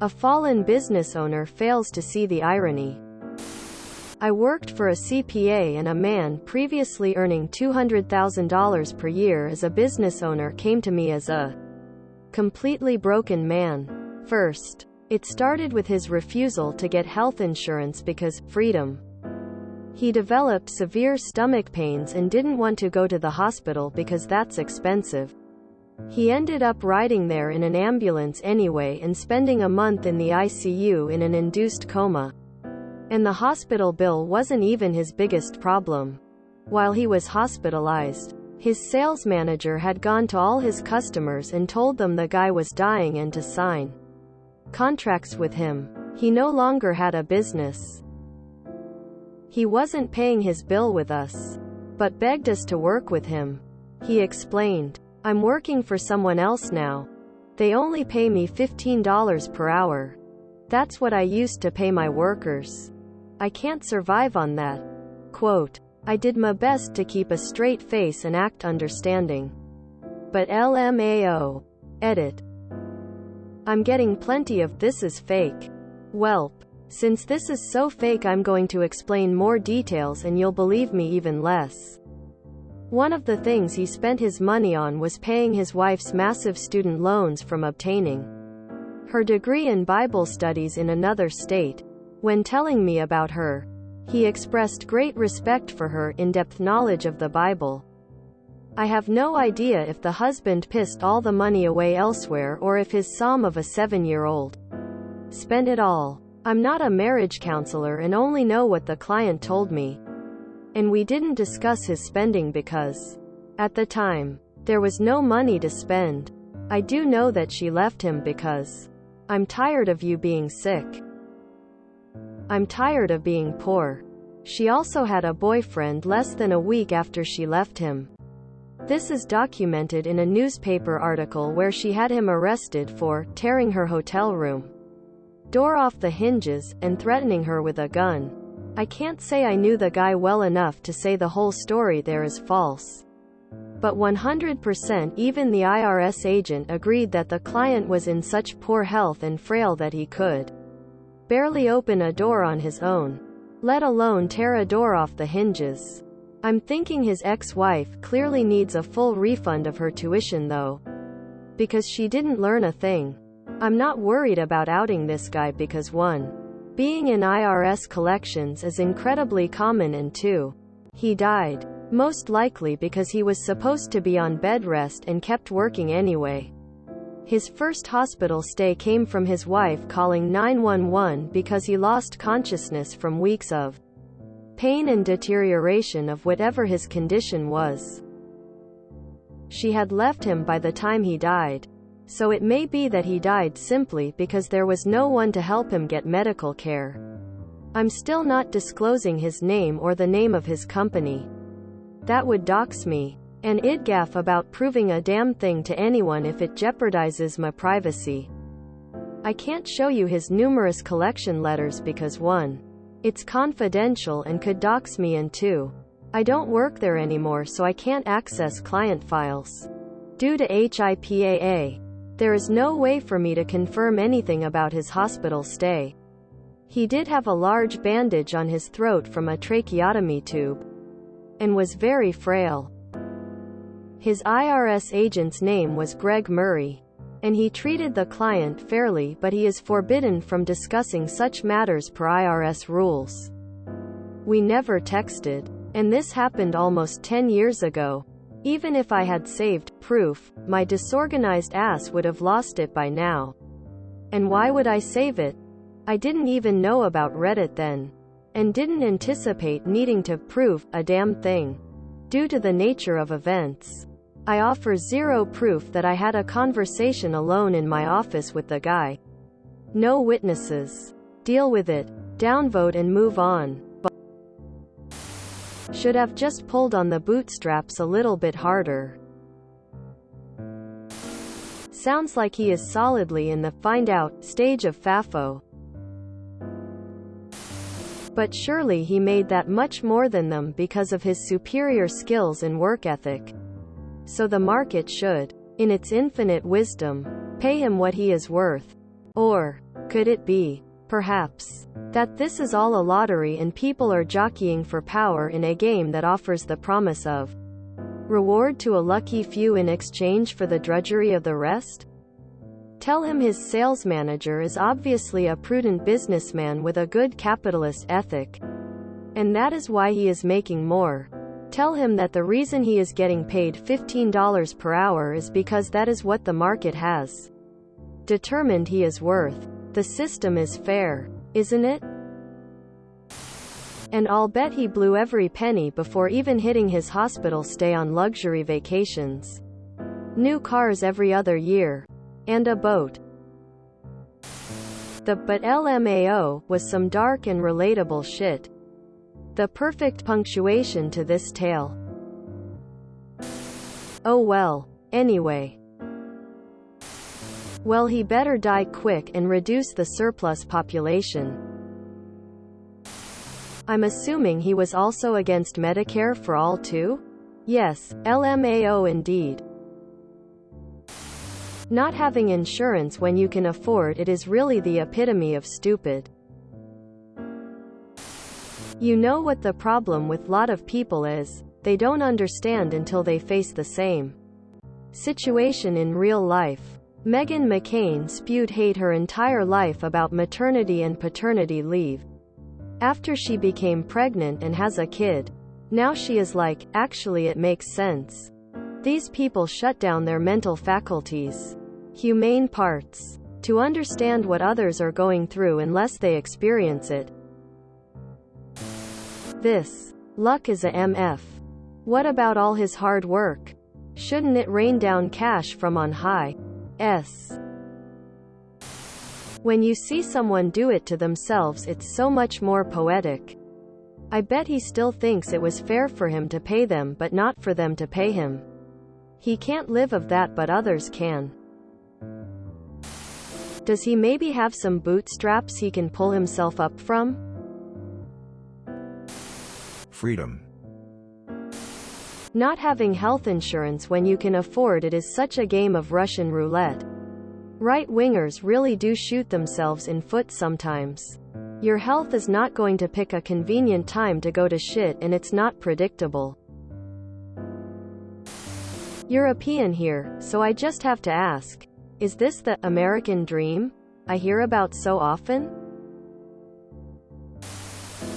A fallen business owner fails to see the irony. I worked for a CPA, and a man previously earning $200,000 per year as a business owner came to me as a completely broken man. First, it started with his refusal to get health insurance because freedom. He developed severe stomach pains and didn't want to go to the hospital because that's expensive. He ended up riding there in an ambulance anyway and spending a month in the ICU in an induced coma. And the hospital bill wasn't even his biggest problem. While he was hospitalized, his sales manager had gone to all his customers and told them the guy was dying and to sign contracts with him. He no longer had a business. He wasn't paying his bill with us, but begged us to work with him. He explained, "I'm working for someone else now. They only pay me $15 per hour. That's what I used to pay my workers. I can't survive on that." Quote, "I did my best to keep a straight face and act understanding. But LMAO. Edit. I'm getting plenty of 'this is fake.' Welp. Since this is so fake, I'm going to explain more details and you'll believe me even less." One of the things he spent his money on was paying his wife's massive student loans from obtaining her degree in Bible studies in another state. When telling me about her, he expressed great respect for her in-depth knowledge of the Bible. I have no idea if the husband pissed all the money away elsewhere or if his psalm of a 7-year-old spent it all. I'm not a marriage counselor and only know what the client told me. And we didn't discuss his spending because, at the time, there was no money to spend. I do know that she left him because, "I'm tired of you being sick. I'm tired of being poor." She also had a boyfriend less than a week after she left him. This is documented in a newspaper article where she had him arrested for tearing her hotel room door off the hinges and threatening her with a gun. I can't say I knew the guy well enough to say the whole story there is false. But 100% even the IRS agent agreed that the client was in such poor health and frail that he could barely open a door on his own, let alone tear a door off the hinges. I'm thinking his ex-wife clearly needs a full refund of her tuition though, because she didn't learn a thing. I'm not worried about outing this guy because 1. Being in IRS collections is incredibly common, and 2. He died. Most likely because he was supposed to be on bed rest and kept working anyway. His first hospital stay came from his wife calling 911 because he lost consciousness from weeks of pain and deterioration of whatever his condition was. She had left him by the time he died. So it may be that he died simply because there was no one to help him get medical care. I'm still not disclosing his name or the name of his company. That would dox me. And I'd gaff about proving a damn thing to anyone if it jeopardizes my privacy. I can't show you his numerous collection letters because 1. It's confidential and could dox me, and 2. I don't work there anymore, so I can't access client files. Due to HIPAA, there is no way for me to confirm anything about his hospital stay. He did have a large bandage on his throat from a tracheotomy tube, and was very frail. His IRS agent's name was Greg Murray, and he treated the client fairly, but he is forbidden from discussing such matters per IRS rules. We never texted, and this happened almost 10 years ago. Even if I had saved proof, my disorganized ass would have lost it by now. And why would I save it? I didn't even know about Reddit then, and didn't anticipate needing to prove a damn thing. Due to the nature of events, I offer zero proof that I had a conversation alone in my office with the guy. No witnesses. Deal with it. Downvote and move on. Should have just pulled on the bootstraps a little bit harder. Sounds like he is solidly in the find out stage of FAFO. But surely he made that much more than them because of his superior skills and work ethic. So the market should, in its infinite wisdom, pay him what he is worth. Or Could it be, perhaps, that this is all a lottery and people are jockeying for power in a game that offers the promise of reward to a lucky few in exchange for the drudgery of the rest? Tell him his sales manager is obviously a prudent businessman with a good capitalist ethic, and that is why he is making more. Tell him that the reason he is getting paid $15 per hour is because that is what the market has determined he is worth. The system is fair, isn't it? And I'll bet he blew every penny before even hitting his hospital stay on luxury vacations. New cars every other year. And a boat. But LMAO was some dark and relatable shit. The perfect punctuation to this tale. Oh well, anyway. Well, he better die quick and reduce the surplus population. I'm assuming he was also against Medicare for all too? Yes, LMAO indeed. Not having insurance when you can afford it is really the epitome of stupid. You know what the problem with lot of people is? They don't understand until they face the same situation in real life. Meghan McCain spewed hate her entire life about maternity and paternity leave. After she became pregnant and has a kid, now she is like, actually it makes sense. These people shut down their mental faculties, humane parts, to understand what others are going through unless they experience it. This luck is a MF. What about all his hard work? Shouldn't it rain down cash from on high? When you see someone do it to themselves, it's so much more poetic. I bet he still thinks it was fair for him to pay them but not for them to pay him. He can't live of that, but others can. Does he maybe have some bootstraps he can pull himself up from? Freedom. Not having health insurance when you can afford it is such a game of Russian roulette. Right-wingers really do shoot themselves in foot sometimes. Your health is not going to pick a convenient time to go to shit, and it's not predictable. European here, so I just have to ask, is this the American dream I hear about so often?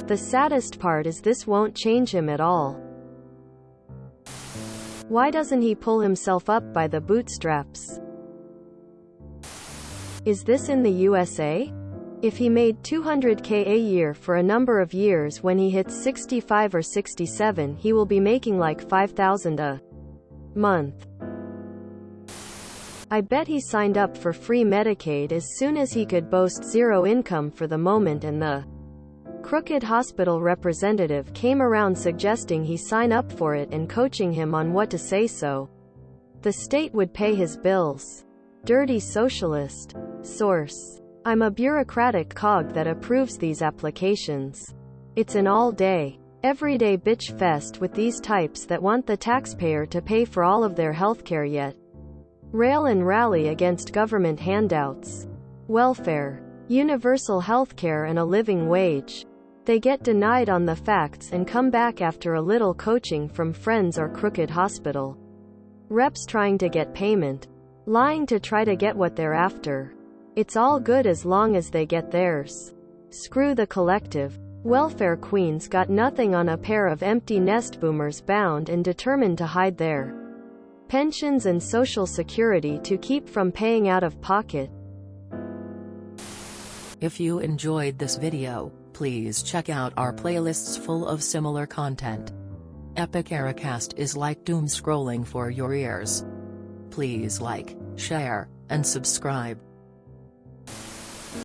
The saddest part is this won't change him at all. Why doesn't he pull himself up by the bootstraps? Is this in the USA? If he made $200K a year for a number of years, when he hits 65 or 67, he will be making like $5,000 a month. I bet he signed up for free Medicaid as soon as he could boast zero income for the moment, and the crooked hospital representative came around suggesting he sign up for it and coaching him on what to say so the state would pay his bills. Dirty socialist. Source: I'm a bureaucratic cog that approves these applications. It's an all-day, everyday bitch fest with these types that want the taxpayer to pay for all of their healthcare, yet rail and rally against government handouts, welfare, universal healthcare and a living wage. They get denied on the facts and come back after a little coaching from friends or crooked hospital reps trying to get payment, lying to try to get what they're after. It's all good as long as they get theirs. Screw the collective. Welfare queens got nothing on a pair of empty nest boomers bound and determined to hide their pensions and social security to keep from paying out of pocket. If you enjoyed this video, please check out our playlists full of similar content. Epic Ericast is like doom scrolling for your ears. Please like, share, and subscribe.